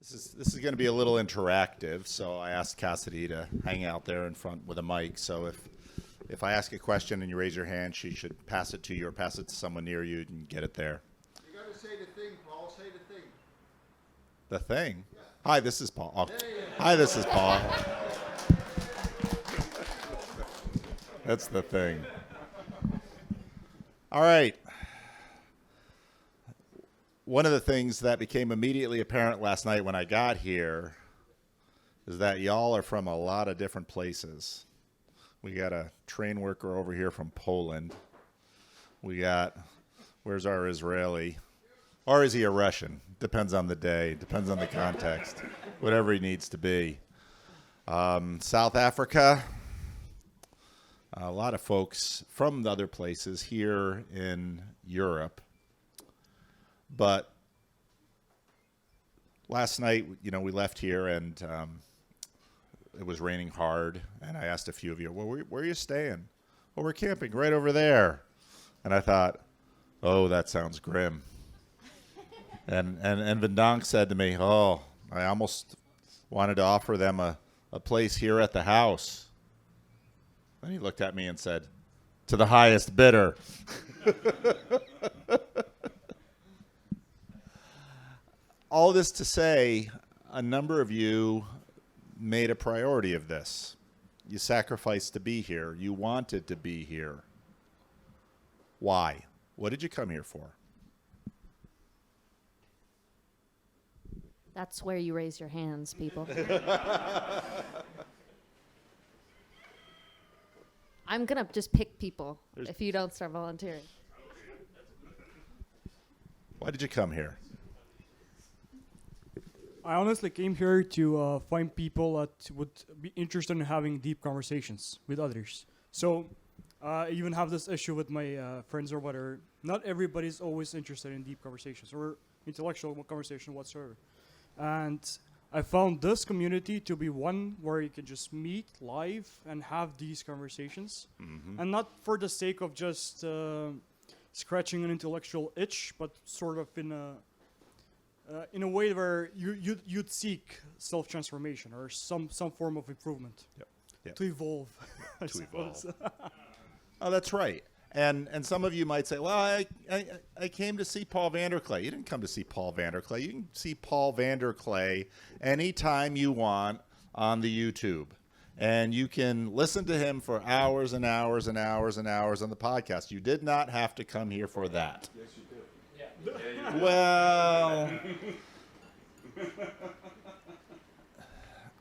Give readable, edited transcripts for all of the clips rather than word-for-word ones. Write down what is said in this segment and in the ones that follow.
This is going to be a little interactive, so I asked Cassidy to hang out there in front with a mic. So if I ask a question and you raise your hand, she should pass it to you or pass it to someone near you and get it there. You got to say the thing, Paul. Say the thing. The thing? Yeah. Hi, this is Paul. Oh. Hi, this is Paul. That's the thing. All right. One of the things that became immediately apparent last night when I got here is that y'all are from a lot of different places. We got a train worker over here from Poland. We got, where's our Israeli? Or is he a Russian? Depends on the day, depends on the context, whatever he needs to be. South Africa, a lot of folks from the other places here in Europe. But last night, we left here and it was raining hard. And I asked a few of you, well, where are you staying? Well, we're camping right over there. And I thought, oh, that sounds grim. And Vendonk said to me, oh, I almost wanted to offer them a place here at the house. And he looked at me and said, to the highest bidder. All this to say, a number of you made a priority of this. You sacrificed to be here. You wanted to be here. Why? What did you come here for? That's where you raise your hands, people. I'm going to just pick people if you don't start volunteering. Why did you come here? I honestly came here to find people that would be interested in having deep conversations with others. So I even have this issue with my friends or whatever. Not everybody's always interested in deep conversations or intellectual conversation whatsoever. And I found this community to be one where you can just meet live and have these conversations. Mm-hmm. And not for the sake of just scratching an intellectual itch, but sort of in a way where you'd seek self-transformation or some form of improvement. Yep. To evolve. To evolve. Oh, that's right. And some of you might say, well, I came to see Paul Vanderklay. You didn't come to see Paul Vanderklay. You can see Paul Vanderklay anytime you want on the YouTube. And you can listen to him for hours and hours and hours and hours on the podcast. You did not have to come here for that. Yes, you do. Well,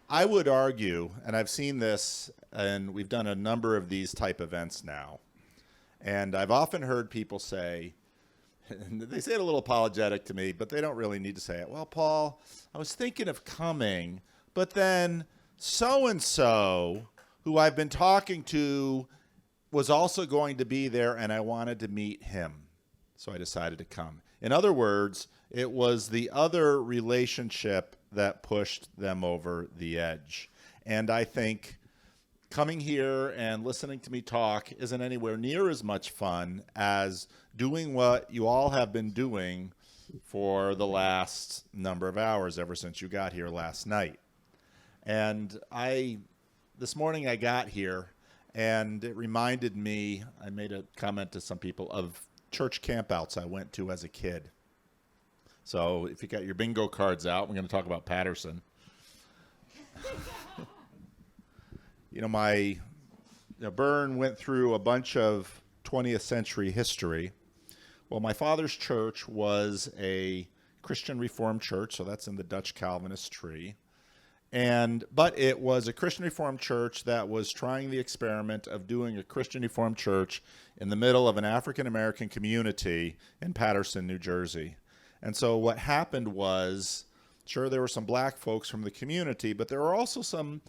I would argue, and I've seen this, and we've done a number of these type events now, and I've often heard people say, and they say it a little apologetic to me, but they don't really need to say it. Well, Paul, I was thinking of coming, but then so-and-so, who I've been talking to, was also going to be there, and I wanted to meet him. So I decided to come. In other words, it was the other relationship that pushed them over the edge. And I think coming here and listening to me talk isn't anywhere near as much fun as doing what you all have been doing for the last number of hours ever since you got here last night. And this morning I got here, and it reminded me, I made a comment to some people, of church campouts I went to as a kid. So if you got your bingo cards out, we're going to talk about Patterson. Byrne went through a bunch of 20th century history. Well, my father's church was a Christian Reformed church, so that's in the Dutch Calvinist tree. But it was a Christian Reformed church that was trying the experiment of doing a Christian Reformed church in the middle of an African-American community in Patterson, New Jersey. And so what happened was, sure, there were some black folks from the community, but there were also some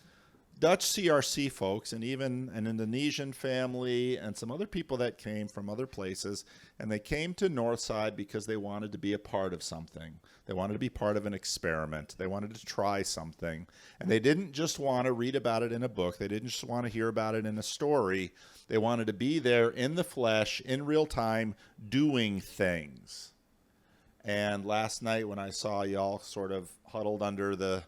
Dutch CRC folks and even an Indonesian family and some other people that came from other places, and they came to Northside because they wanted to be a part of something. They wanted to be part of an experiment. They wanted to try something. And they didn't just want to read about it in a book. They didn't just want to hear about it in a story. They wanted to be there in the flesh, in real time, doing things. And last night when I saw y'all sort of huddled under the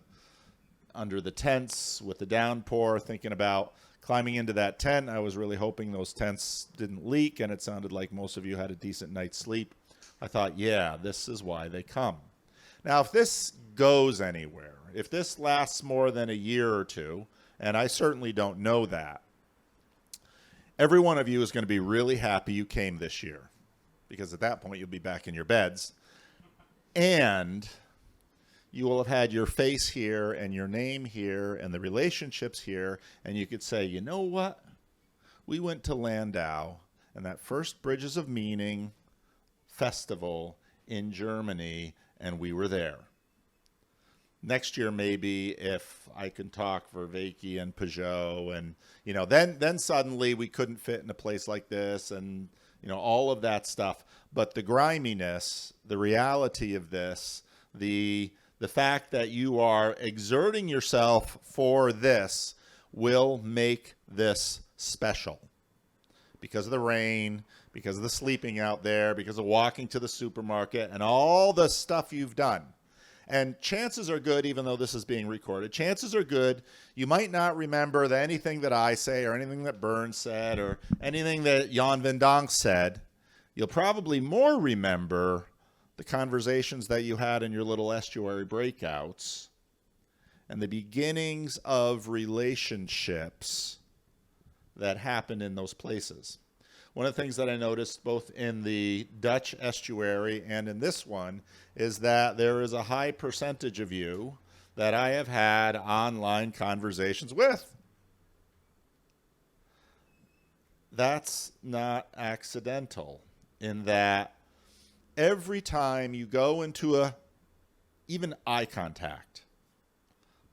tents with the downpour, thinking about climbing into that tent, I was really hoping those tents didn't leak, and it sounded like most of you had a decent night's sleep. I thought, yeah, this is why they come. Now, if this goes anywhere, if this lasts more than a year or two, and I certainly don't know that, every one of you is going to be really happy you came this year, because at that point you'll be back in your beds, and you will have had your face here and your name here and the relationships here, and you could say, you know what? We went to Landau and that first Bridges of Meaning festival in Germany, and we were there. Next year, maybe, if I can talk Vervaeke and Peugeot, and then suddenly we couldn't fit in a place like this, and all of that stuff. But the griminess, the reality of this, the fact that you are exerting yourself for this will make this special. Because of the rain, because of the sleeping out there, because of walking to the supermarket, and all the stuff you've done. And chances are good, even though this is being recorded, chances are good you might not remember anything that I say or anything that Burns said or anything that Jan Van Donk said. You'll probably more remember the conversations that you had in your little estuary breakouts and the beginnings of relationships that happened in those places. One of the things that I noticed both in the Dutch estuary and in this one is that there is a high percentage of you that I have had online conversations with. That's not accidental, in that every time you go into even eye contact,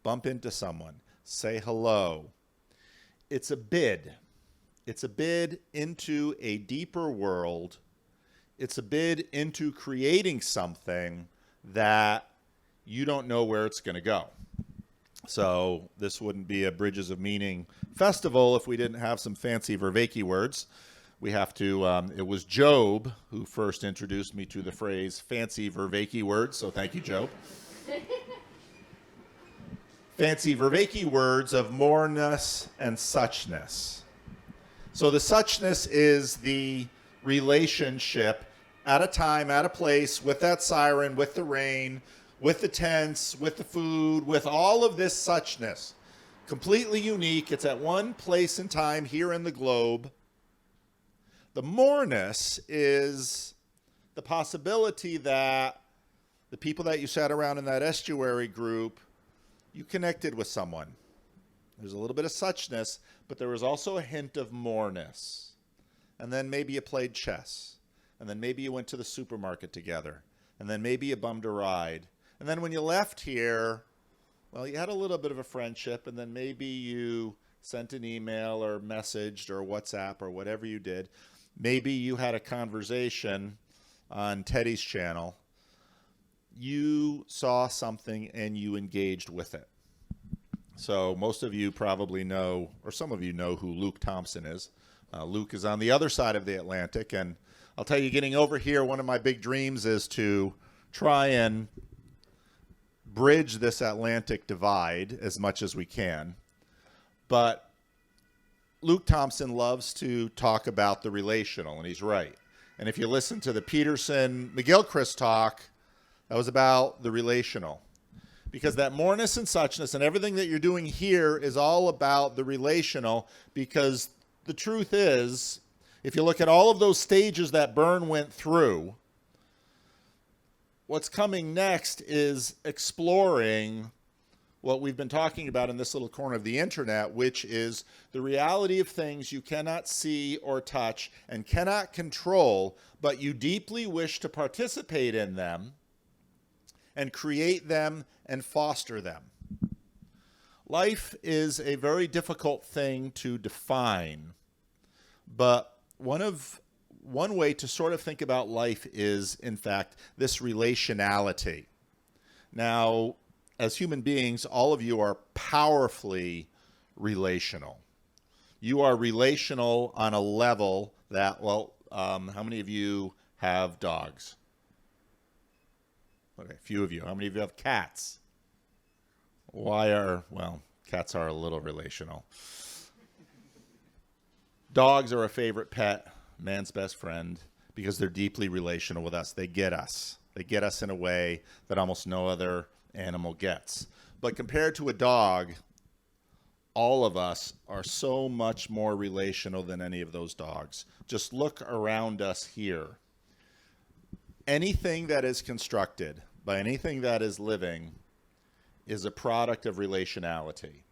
bump into someone, say hello, it's a bid. It's a bid into a deeper world. It's a bid into creating something that you don't know where it's going to go. So this wouldn't be a Bridges of Meaning festival if we didn't have some fancy Vervaeke words. We have to, it was Job who first introduced me to the phrase fancy Vervaeke words, so thank you, Job. Fancy Vervaeke words of moreness and suchness. So the suchness is the relationship at a time, at a place, with that siren, with the rain, with the tents, with the food, with all of this suchness. Completely unique. It's at one place and time here in the globe. The moreness is the possibility that the people that you sat around in that estuary group, you connected with someone. There's a little bit of suchness, but there was also a hint of moreness. And then maybe you played chess. And then maybe you went to the supermarket together. And then maybe you bummed a ride. And then when you left here, well, you had a little bit of a friendship, and then maybe you sent an email or messaged or WhatsApp or whatever you did. Maybe you had a conversation on Teddy's channel. You saw something and you engaged with it. So most of you probably know, or some of you know, who Luke Thompson is. Luke is on the other side of the Atlantic, and I'll tell you, getting over here, one of my big dreams is to try and bridge this Atlantic divide as much as we can. But Luke Thompson loves to talk about the relational, and he's right. And if you listen to the Peterson McGilchrist talk, that was about the relational. Because that moreness and suchness and everything that you're doing here is all about the relational, because the truth is, if you look at all of those stages that Byrne went through, what's coming next is exploring what we've been talking about in this little corner of the internet, which is the reality of things you cannot see or touch and cannot control, but you deeply wish to participate in them and create them and foster them. Life is a very difficult thing to define, but one way to sort of think about life is, in fact, this relationality. Now, as human beings, all of you are powerfully relational. You are relational on a level that, how many of you have dogs? Okay, a few of you. How many of you have cats? Well, cats are a little relational. Dogs are a favorite pet, man's best friend, because they're deeply relational with us. They get us. They get us in a way that almost no other animal gets. But compared to a dog, all of us are so much more relational than any of those dogs. Just look around us here. Anything that is constructed by anything that is living is a product of relationality.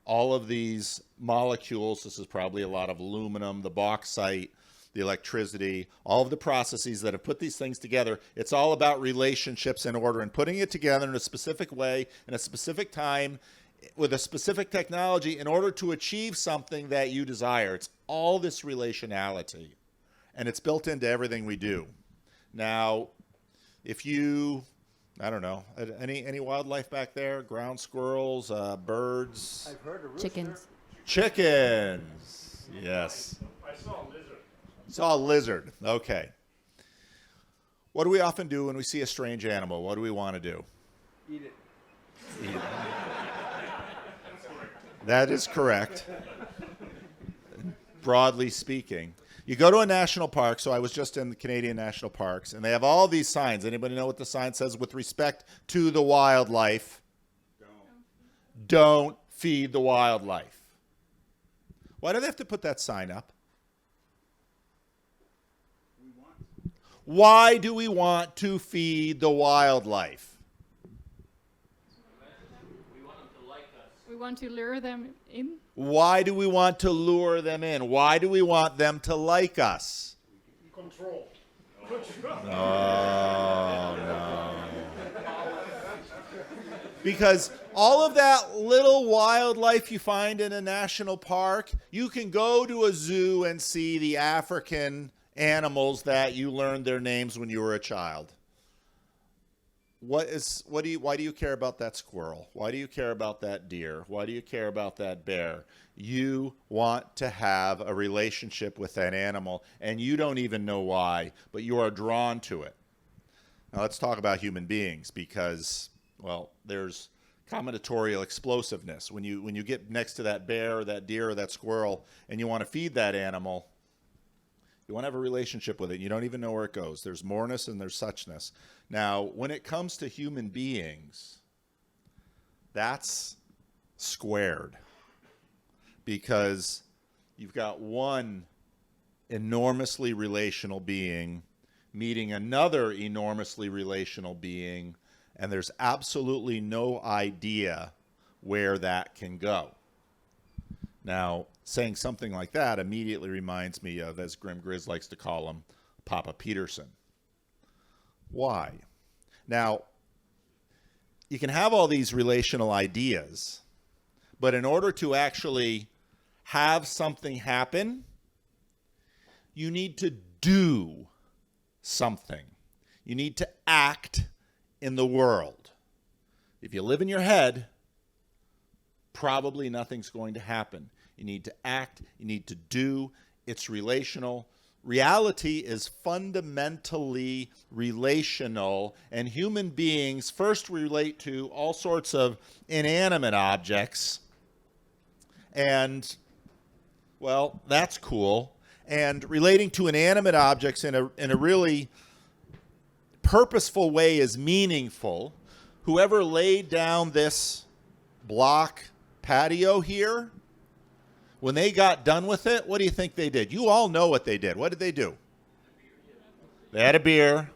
All of these molecules, this is probably a lot of aluminum, the bauxite, the electricity, all of the processes that have put these things together, it's all about relationships in order and putting it together in a specific way, in a specific time, with a specific technology in order to achieve something that you desire. It's all this relationality, and it's built into everything we do. Now, if you, I don't know, any wildlife back there? Ground squirrels, birds? I've heard a rooster. Chickens. Chickens. Yes. I saw a lizard. Saw a lizard. Okay. What do we often do when we see a strange animal? What do we want to do? Eat it. Eat it. That is correct. Broadly speaking. You go to a national park, so I was just in the Canadian national parks, and they have all these signs. Anybody know what the sign says with respect to the wildlife? Don't feed the wildlife. Why do they have to put that sign up? Why do we want to feed the wildlife? We want to lure them in. Why do we want to lure them in? Why do we want them to like us? Control. Oh, no. Because all of that little wildlife you find in a national park, you can go to a zoo and see the African animals that you learned their names when you were a child. Why do you care about that squirrel? Why do you care about that deer? Why do you care about that bear? You want to have a relationship with that animal, and you don't even know why, but you are drawn to it. Now let's talk about human beings, because, well, there's combinatorial explosiveness. When you get next to that bear or that deer or that squirrel and you want to feed that animal, you want to have a relationship with it. You don't even know where it goes. There's moreness and there's suchness. Now, when it comes to human beings, that's squared, because you've got one enormously relational being meeting another enormously relational being, and there's absolutely no idea where that can go. Now, saying something like that immediately reminds me of, as Grim Grizz likes to call him, Papa Peterson. Why? Now, you can have all these relational ideas, but in order to actually have something happen, you need to do something. You need to act in the world. If you live in your head, probably nothing's going to happen. You need to act. You need to do. It's relational. Reality is fundamentally relational, and human beings first relate to all sorts of inanimate objects. And, well, that's cool. And relating to inanimate objects in a really purposeful way is meaningful. Whoever laid down this block patio here, when they got done with it, what do you think they did? You all know what they did. What did they do? They had a beer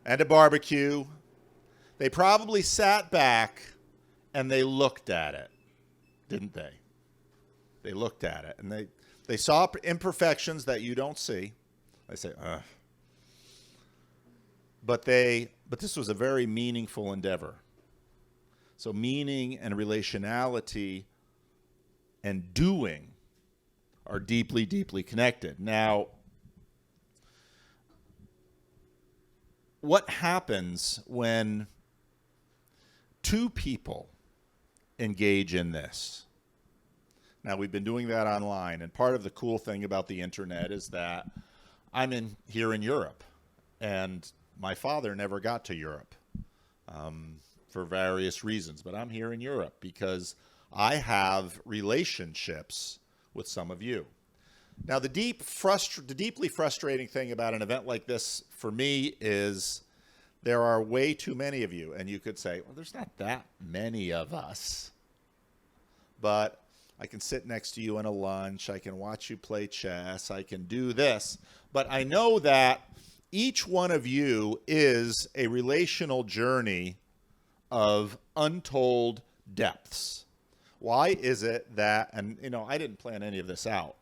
and a barbecue. They probably sat back and they looked at it, didn't they? They looked at it, and they saw imperfections that you don't see. They say, ugh. But this was a very meaningful endeavor. So meaning and relationality and doing are deeply, deeply connected. Now, what happens when two people engage in this? Now, we've been doing that online, and part of the cool thing about the internet is that I'm here in Europe, And my father never got to Europe for various reasons. But I'm here in Europe because I have relationships with some of you. Now, the deeply frustrating thing about an event like this for me is there are way too many of you. And you could say, well, there's not that many of us. But I can sit next to you in a lunch. I can watch you play chess. I can do this. But I know that each one of you is a relational journey of untold depths. Why is it that, and I didn't plan any of this out.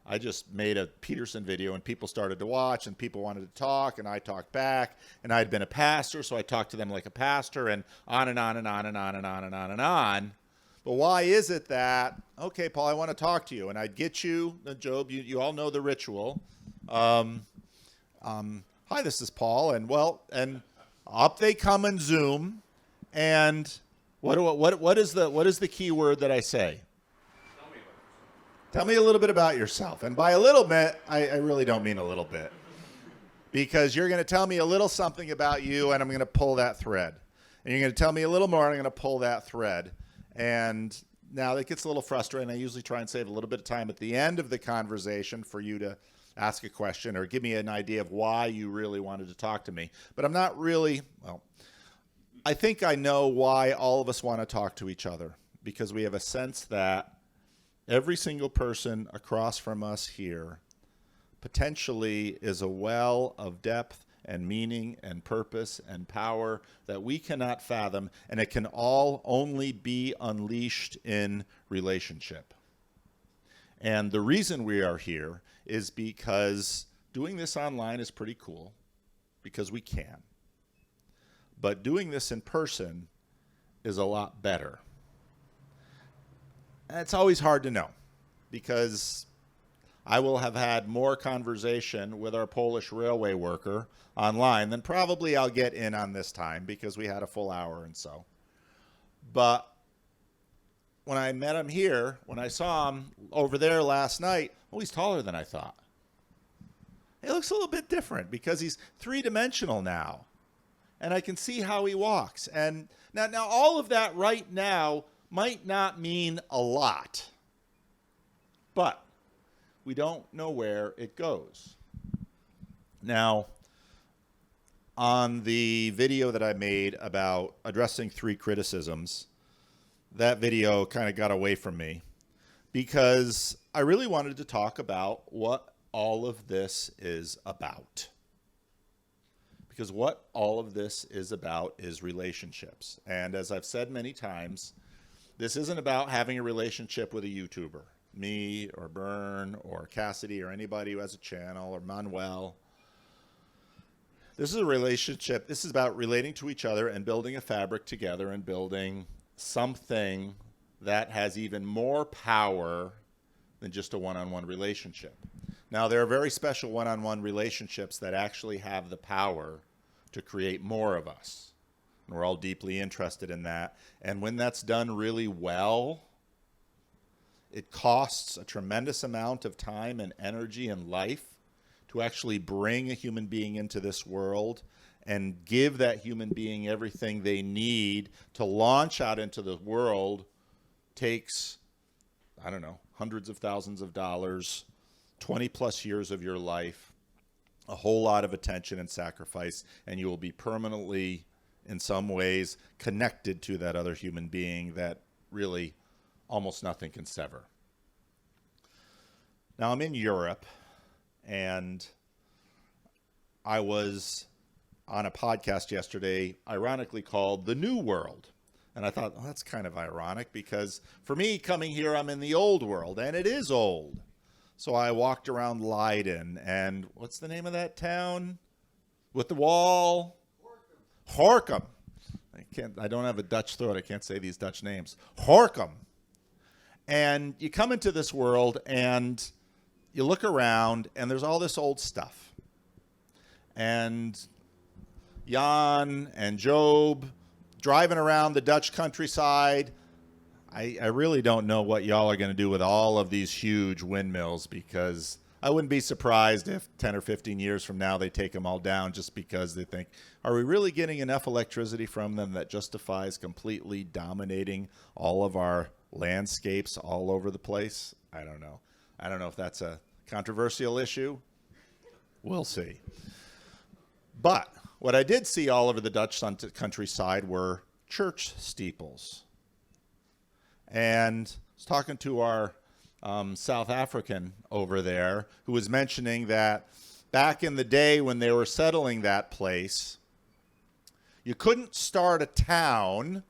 I just made a Peterson video and people started to watch and people wanted to talk and I talked back, and I'd been a pastor, so I talked to them like a pastor, and on and on and on and on and on and on and on. But why is it that, okay, Paul, I want to talk to you, and I'd get you, Job, you all know the ritual. Hi, this is Paul, and up they come in Zoom, and what is the key word that I say? Tell me a little bit about yourself. And by a little bit, I really don't mean a little bit. Because you're going to tell me a little something about you, and I'm going to pull that thread. And you're going to tell me a little more, and I'm going to pull that thread. And now that gets a little frustrating. I usually try and save a little bit of time at the end of the conversation for you to ask a question or give me an idea of why you really wanted to talk to me. But I'm not really, I think I know why all of us want to talk to each other. Because we have a sense that every single person across from us here potentially is a well of depth and meaning and purpose and power that we cannot fathom, and it can all only be unleashed in relationship. And the reason we are here is because doing this online is pretty cool, because we can. But doing this in person is a lot better. And it's always hard to know, because I will have had more conversation with our Polish railway worker online than probably I'll get in on this time, because we had a full hour and so. But when I met him here, when I saw him over there last night, oh, he's taller than I thought. He looks a little bit different because he's three-dimensional now. And I can see how he walks. And now all of that right now might not mean a lot, but we don't know where it goes. Now, on the video that I made about addressing 3 criticisms, that video kind of got away from me because I really wanted to talk about what all of this is about. Because what all of this is about is relationships. And as I've said many times, this isn't about having a relationship with a YouTuber, me or Bern or Cassidy or anybody who has a channel or Manuel. This is a relationship. This is about relating to each other and building a fabric together and building something that has even more power than just a one-on-one relationship. Now, there are very special one-on-one relationships that actually have the power to create more of us. And we're all deeply interested in that. And when that's done really well, it costs a tremendous amount of time and energy and life to actually bring a human being into this world and give that human being everything they need to launch out into the world. Takes, I don't know, hundreds of thousands of dollars, 20 plus years of your life, a whole lot of attention and sacrifice, and you will be permanently, in some ways, connected to that other human being that really almost nothing can sever. Now, I'm in Europe, and I was on a podcast yesterday, ironically called The New World. And I thought, well, that's kind of ironic, because for me, coming here, I'm in the old world, and it is old. So I walked around Leiden, and what's the name of that town with the wall? Horkum. I don't have a Dutch throat. I can't say these Dutch names. Horkum. And you come into this world, and you look around, and there's all this old stuff. And Jan and Job driving around the Dutch countryside. I really don't know what y'all are going to do with all of these huge windmills, because I wouldn't be surprised if 10 or 15 years from now they take them all down just because they think, are we really getting enough electricity from them that justifies completely dominating all of our landscapes all over the place? I don't know. I don't know if that's a controversial issue. We'll see. But what I did see all over the Dutch countryside were church steeples. And I was talking to our South African over there who was mentioning that back in the day when they were settling that place, you couldn't start a town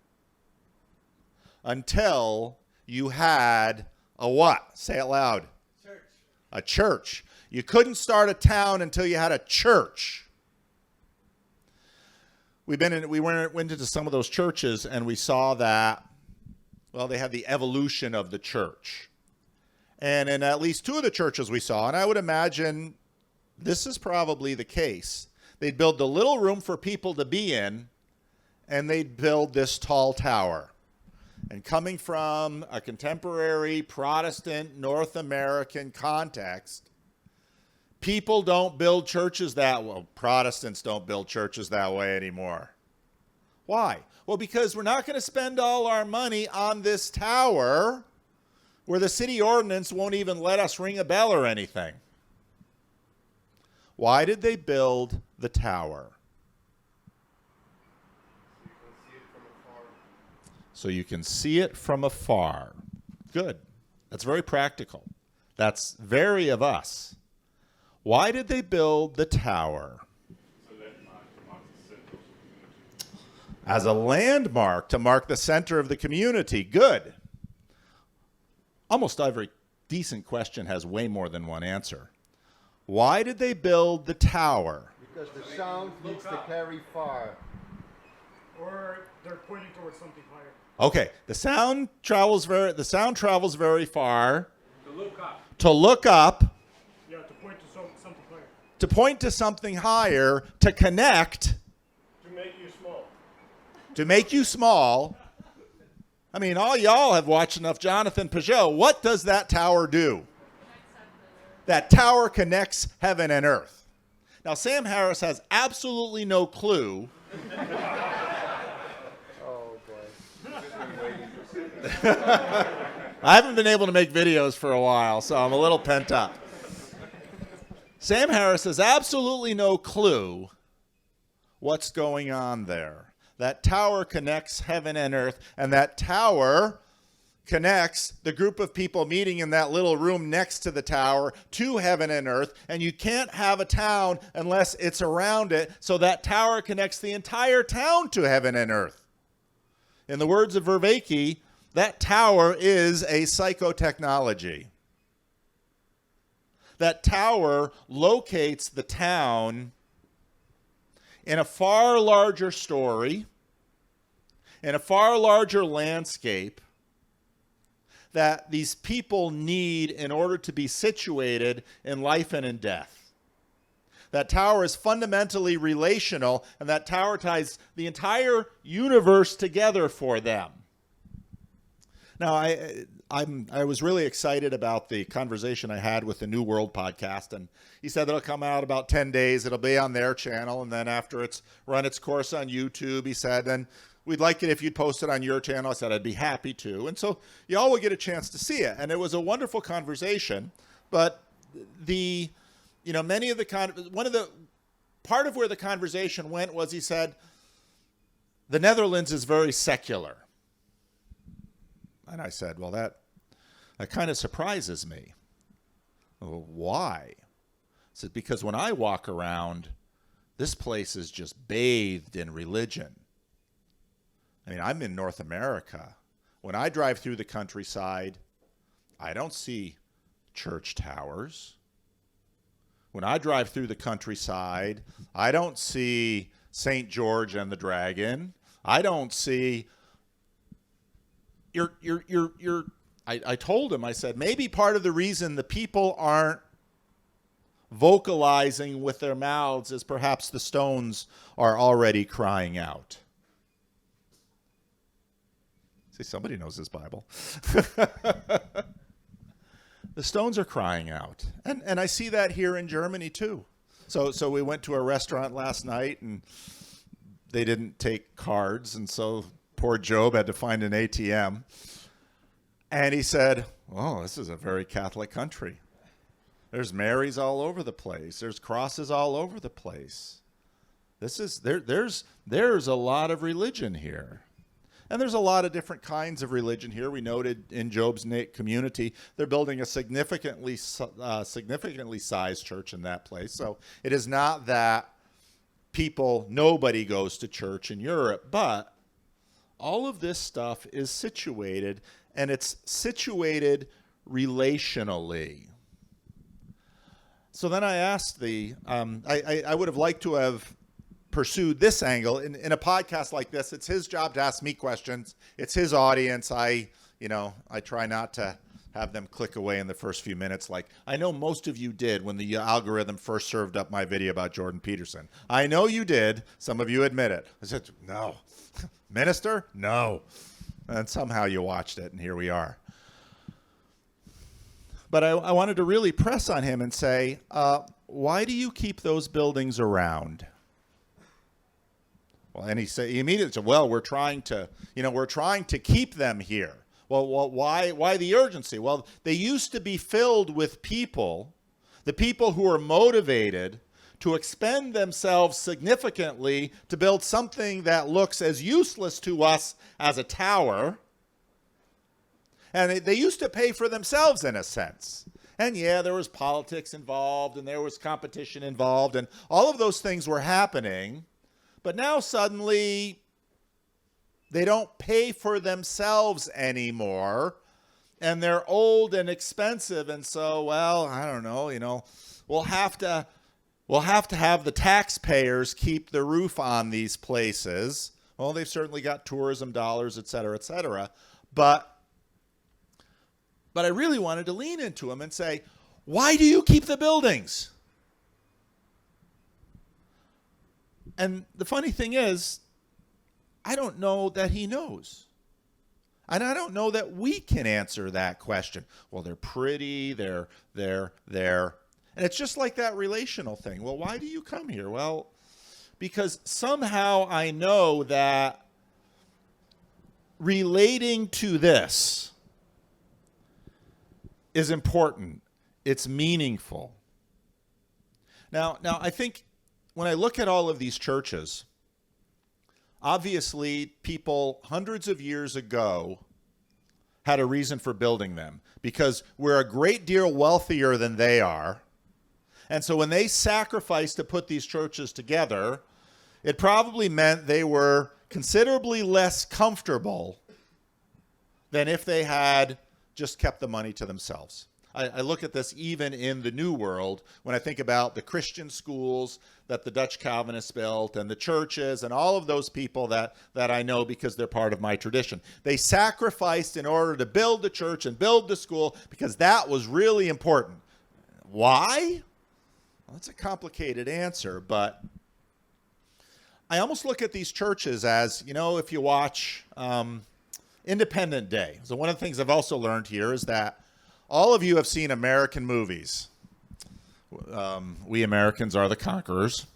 until you had a what? Say it loud. Church. A church. You couldn't start a town until you had a church. We went into some of those churches and we saw that, well, they had the evolution of the church. And in at least two of the churches we saw, and I would imagine this is probably the case, they'd build a little room for people to be in, and they'd build this tall tower. And coming from a contemporary Protestant North American context, people don't build churches that way. Protestants don't build churches that way anymore. Why? Well, because we're not going to spend all our money on this tower where the city ordinance won't even let us ring a bell or anything. Why did they build the tower? So you can see it from afar. Good. That's very practical. That's very of us. Why did they build the tower? As a landmark to mark the center of the community. Good. Almost every decent question has way more than one answer. Why did they build the tower? Because the sound needs to carry far. Or they're pointing towards something higher. Okay, the sound travels very far. To look up. To look up. Yeah, to point to something higher. To point to something higher. To connect. To make you small. To make you small. I mean, all y'all have watched enough Jonathan Peugeot. What does that tower do? That tower connects heaven and earth. Now, Sam Harris has absolutely no clue. Oh, boy. I haven't been able to make videos for a while, so I'm a little pent up. Sam Harris has absolutely no clue what's going on there. That tower connects heaven and earth, and that tower connects the group of people meeting in that little room next to the tower to heaven and earth, and you can't have a town unless it's around it, so that tower connects the entire town to heaven and earth. In the words of Vervaeke, that tower is a psychotechnology. That tower locates the town in a far larger story, in a far larger landscape that these people need in order to be situated in life and in death. That tower is fundamentally relational, and that tower ties the entire universe together for them. Now, I was really excited about the conversation I had with the New World podcast, and he said it'll come out about 10 days. It'll be on their channel, and then after it's run its course on YouTube, he said, then we'd like it if you'd post it on your channel. I said I'd be happy to. And so y'all will get a chance to see it. And it was a wonderful conversation, but part of where the conversation went was he said, the Netherlands is very secular. And I said, well, that kind of surprises me. Well, why? I said, because when I walk around, this place is just bathed in religion. I mean, I'm in North America. When I drive through the countryside, I don't see church towers. When I drive through the countryside, I don't see St. George and the Dragon. I don't see... I told him, I said, maybe part of the reason the people aren't vocalizing with their mouths is perhaps the stones are already crying out. See, somebody knows his Bible. The stones are crying out. And I see that here in Germany too. So we went to a restaurant last night and they didn't take cards, and so poor Job had to find an ATM. And he said, "Oh, this is a very Catholic country. There's Marys all over the place. There's crosses all over the place. There's a lot of religion here." And there's a lot of different kinds of religion here. We noted in Job's community, they're building a significantly sized church in that place. So it is not that nobody goes to church in Europe, but all of this stuff is situated, and it's situated relationally. So then I asked I would have liked to have pursued this angle in a podcast like this. It's his job to ask me questions. It's his audience. I try not to have them click away in the first few minutes. Like I know most of you did when the algorithm first served up my video about Jordan Peterson. I know you did. Some of you admit it. I said, no. Minister? No. And somehow you watched it, and here we are. But I wanted to really press on him and say, why do you keep those buildings around? Well, and he immediately said, well, we're trying to keep them here. Well, why the urgency? Well, they used to be filled with people, the people who are motivated to expend themselves significantly to build something that looks as useless to us as a tower. And they used to pay for themselves in a sense. And yeah, there was politics involved, and there was competition involved, and all of those things were happening. But now suddenly they don't pay for themselves anymore, and they're old and expensive. And so, well, I don't know, we'll have to have the taxpayers keep the roof on these places. Well, they've certainly got tourism dollars, et cetera, et cetera. But I really wanted to lean into them and say, why do you keep the buildings? And the funny thing is, I don't know that he knows. And I don't know that we can answer that question. Well, they're pretty, they're. And it's just like that relational thing. Well, why do you come here? Well, because somehow I know that relating to this is important. It's meaningful. Now I think when I look at all of these churches, obviously people hundreds of years ago had a reason for building them because we're a great deal wealthier than they are. And so when they sacrificed to put these churches together, it probably meant they were considerably less comfortable than if they had just kept the money to themselves. I look at this even in the New World when I think about the Christian schools that the Dutch Calvinists built and the churches and all of those people that I know because they're part of my tradition. They sacrificed in order to build the church and build the school because that was really important. Why? Well, that's a complicated answer, but I almost look at these churches as, if you watch Independence Day. So one of the things I've also learned here is that all of you have seen American movies. We Americans are the conquerors.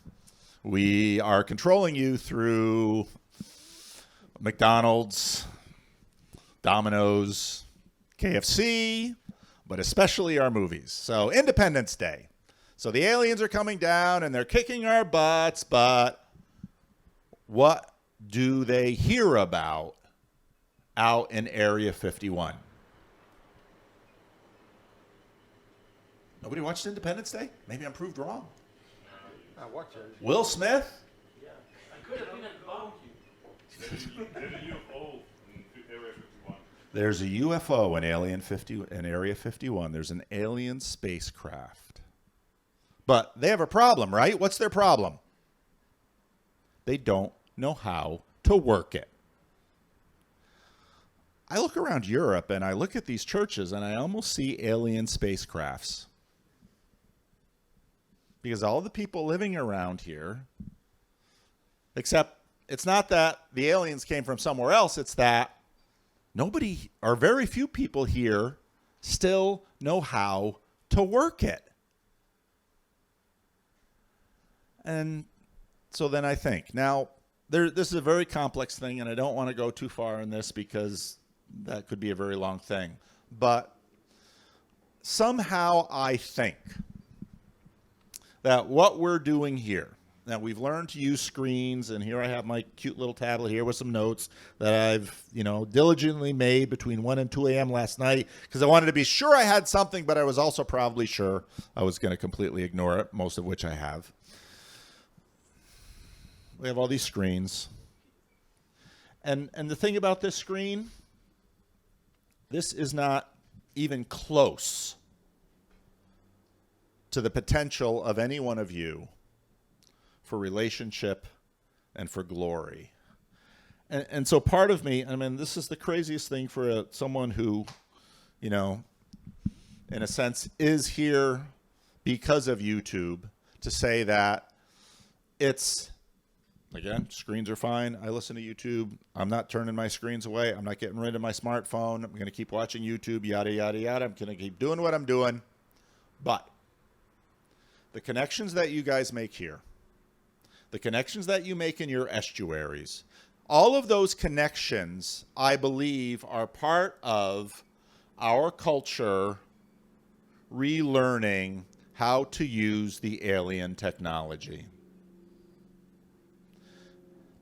We are controlling you through McDonald's, Domino's, KFC, but especially our movies. So Independence Day. So the aliens are coming down and they're kicking our butts, but what do they hear about out in Area 51? Nobody watched Independence Day? Maybe I'm proved wrong. I watch it. Will Smith? Yeah. I could have been at barbecue. There's a UFO in Area 51. There's a UFO in Area 51. There's an alien spacecraft. But they have a problem, right? What's their problem? They don't know how to work it. I look around Europe and I look at these churches and I almost see alien spacecrafts. Because all the people living around here, except it's not that the aliens came from somewhere else, it's that nobody or very few people here still know how to work it. And so then I think, now, this is a very complex thing, and I don't want to go too far in this because that could be a very long thing. But somehow I think that what we're doing here, now we've learned to use screens, and here I have my cute little tablet here with some notes that I've, diligently made between 1 and 2 a.m. last night because I wanted to be sure I had something, but I was also probably sure I was going to completely ignore it, most of which I have. We have all these screens. And the thing about this screen, this is not even close to the potential of any one of you for relationship and for glory. And so part of me, this is the craziest thing for someone who, in a sense, is here because of YouTube, to say that it's, again, screens are fine. I listen to YouTube. I'm not turning my screens away. I'm not getting rid of my smartphone. I'm going to keep watching YouTube, yada, yada, yada. I'm going to keep doing what I'm doing. But the connections that you guys make here, the connections that you make in your estuaries, all of those connections, I believe, are part of our culture relearning how to use the alien technology.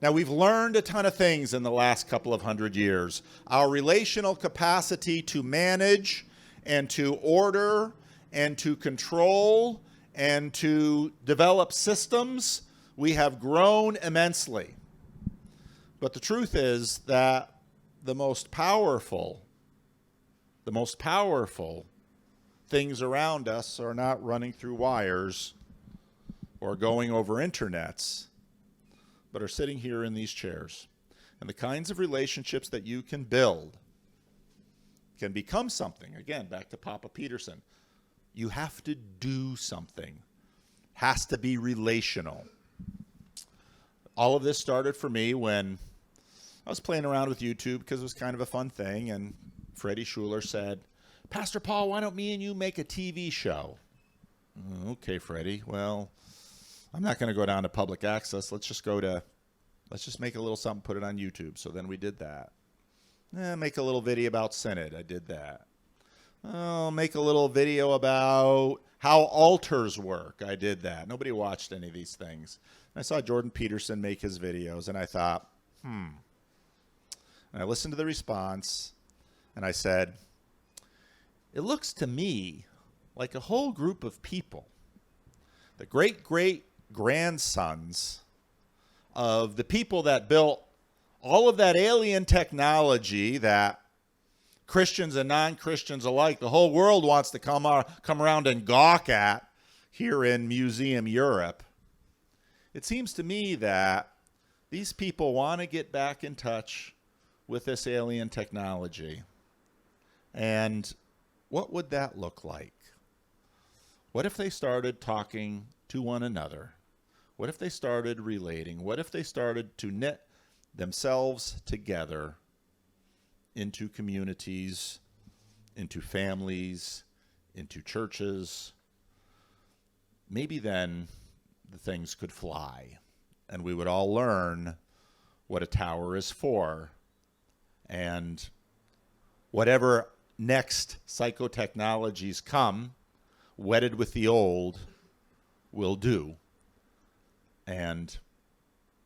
Now, we've learned a ton of things in the last couple of 100 years. Our relational capacity to manage and to order and to control and to develop systems, we have grown immensely. But the truth is that the most powerful things around us are not running through wires or going over internets, but are sitting here in these chairs. And the kinds of relationships that you can build can become something. Again, back to Papa Peterson. You have to do something. Has to be relational. All of this started for me when I was playing around with YouTube because it was kind of a fun thing, and Freddie Schuler said, "Pastor Paul, why don't me and you make a TV show?" Okay, Freddie. Well, I'm not going to go down to public access. Let's just make a little something, put it on YouTube. So then we did that. Make a little video about Synod. I did that. Make a little video about how altars work. I did that. Nobody watched any of these things. And I saw Jordan Peterson make his videos, and I thought, And I listened to the response, and I said, it looks to me like a whole group of people, the great-great-grandsons of the people that built all of that alien technology that Christians and non-Christians alike, the whole world wants to come around and gawk at here in Museum Europe. It seems to me that these people want to get back in touch with this alien technology. And what would that look like? What if they started talking to one another? What if they started relating? What if they started to knit themselves together into communities, into families, into churches? Maybe then the things could fly, and we would all learn what a tower is for, and whatever next psychotechnologies come, wedded with the old, will do. And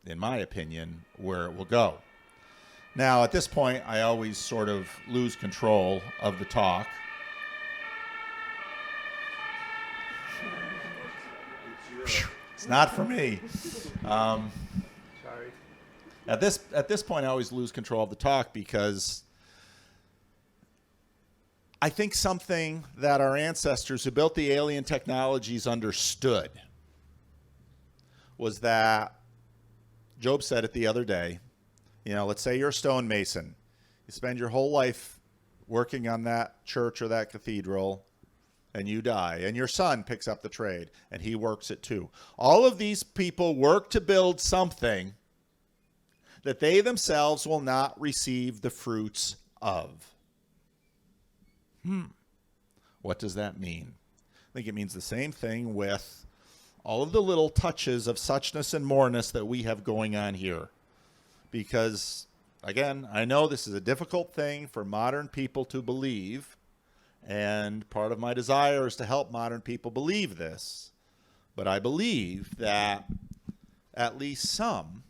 in my opinion, where it will go. Now, at this point, I always sort of lose control of the talk. It's not for me. Sorry. At this point, I always lose control of the talk because I think something that our ancestors who built the alien technologies understood was that, Job said it the other day, let's say you're a stonemason. You spend your whole life working on that church or that cathedral, and you die. And your son picks up the trade, and he works it too. All of these people work to build something that they themselves will not receive the fruits of. What does that mean? I think it means the same thing with all of the little touches of suchness and moreness that we have going on here. Because, again, I know this is a difficult thing for modern people to believe, and part of my desire is to help modern people believe this. But I believe that at least some,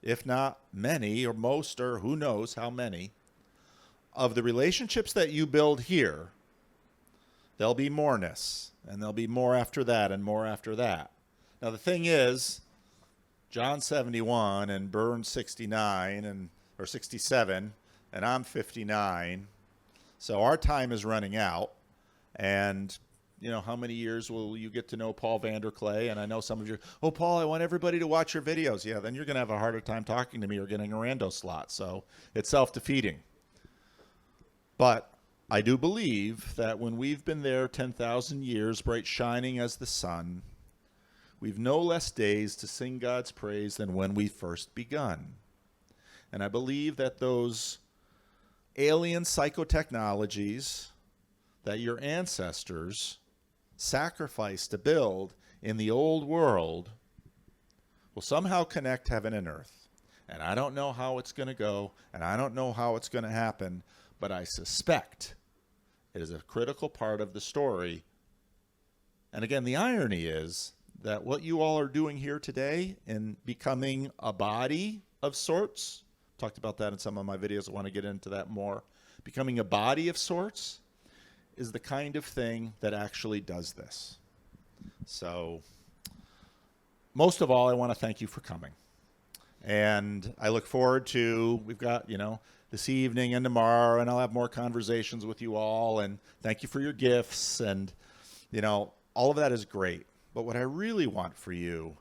if not many or most or who knows how many, of the relationships that you build here, there'll be moreness, and there'll be more after that and more after that. Now, the thing is, John's 71 and Burns 69 or 67, and I'm 59. So our time is running out. And, you know, how many years will you get to know Paul Vanderklay? And I know some of you, oh, Paul, I want everybody to watch your videos. Yeah, then you're going to have a harder time talking to me or getting a rando slot. So it's self-defeating. But I do believe that when we've been there 10,000 years, bright shining as the sun, we've no less days to sing God's praise than when we first begun. And I believe that those alien psychotechnologies that your ancestors sacrificed to build in the old world will somehow connect heaven and earth. And I don't know how it's going to go, and I don't know how it's going to happen, but I suspect it is a critical part of the story. And again, the irony is that what you all are doing here today in becoming a body of sorts, talked about that in some of my videos, I want to get into that more, becoming a body of sorts is the kind of thing that actually does this. So most of all, I want to thank you for coming. And I look forward to, we've got, you know, this evening and tomorrow, and I'll have more conversations with you all, and thank you for your gifts, and, you know, all of that is great. But what I really want for you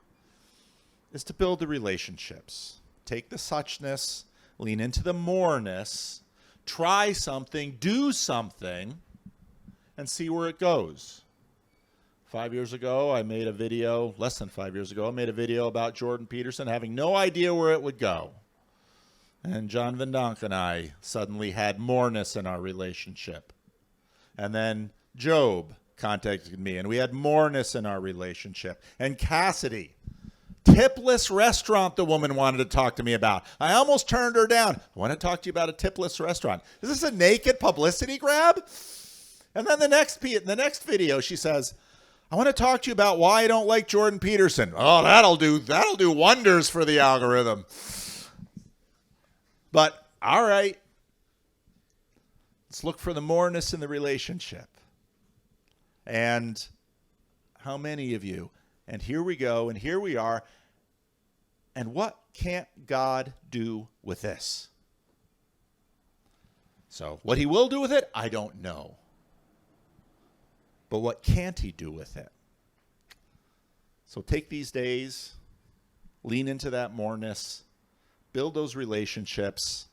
is to build the relationships. Take the suchness, lean into the moreness, try something, do something, and see where it goes. 5 years ago, I made a video, less than 5 years ago, I made a video about Jordan Peterson having no idea where it would go. And John Van Donk and I suddenly had moreness in our relationship. And then Job contacted me, and we had moreness in our relationship. And Cassidy, tipless restaurant the woman wanted to talk to me about. I almost turned her down. I want to talk to you about a tipless restaurant. Is this a naked publicity grab? And then the next video, she says, I want to talk to you about why I don't like Jordan Peterson. Oh, that'll do wonders for the algorithm. But, all right, let's look for the moreness in the relationship. And how many of you? And here we go, and here we are. And what can't God do with this? So what he will do with it, I don't know. But what can't he do with it? So take these days, lean into that moreness, build those relationships,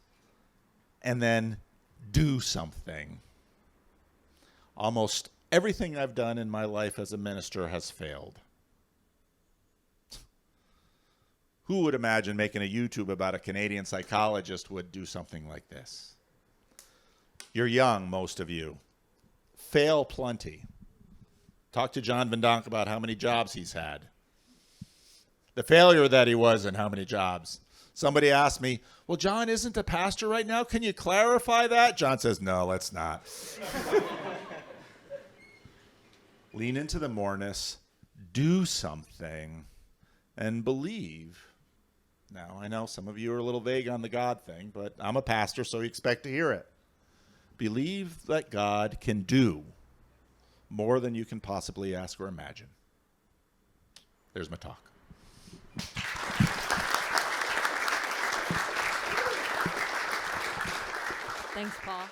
and then do something. Almost everything I've done in my life as a minister has failed. Who would imagine making a YouTube about a Canadian psychologist would do something like this? You're young, most of you. Fail plenty. Talk to John Van Donk about how many jobs he's had. The failure that he was and how many jobs. Somebody asked me, well, John isn't a pastor right now. Can you clarify that? John says, no, let's not. Lean into the moreness, do something, and believe. Now, I know some of you are a little vague on the God thing, but I'm a pastor, so you expect to hear it. Believe that God can do more than you can possibly ask or imagine. There's my talk. Thanks, Paul.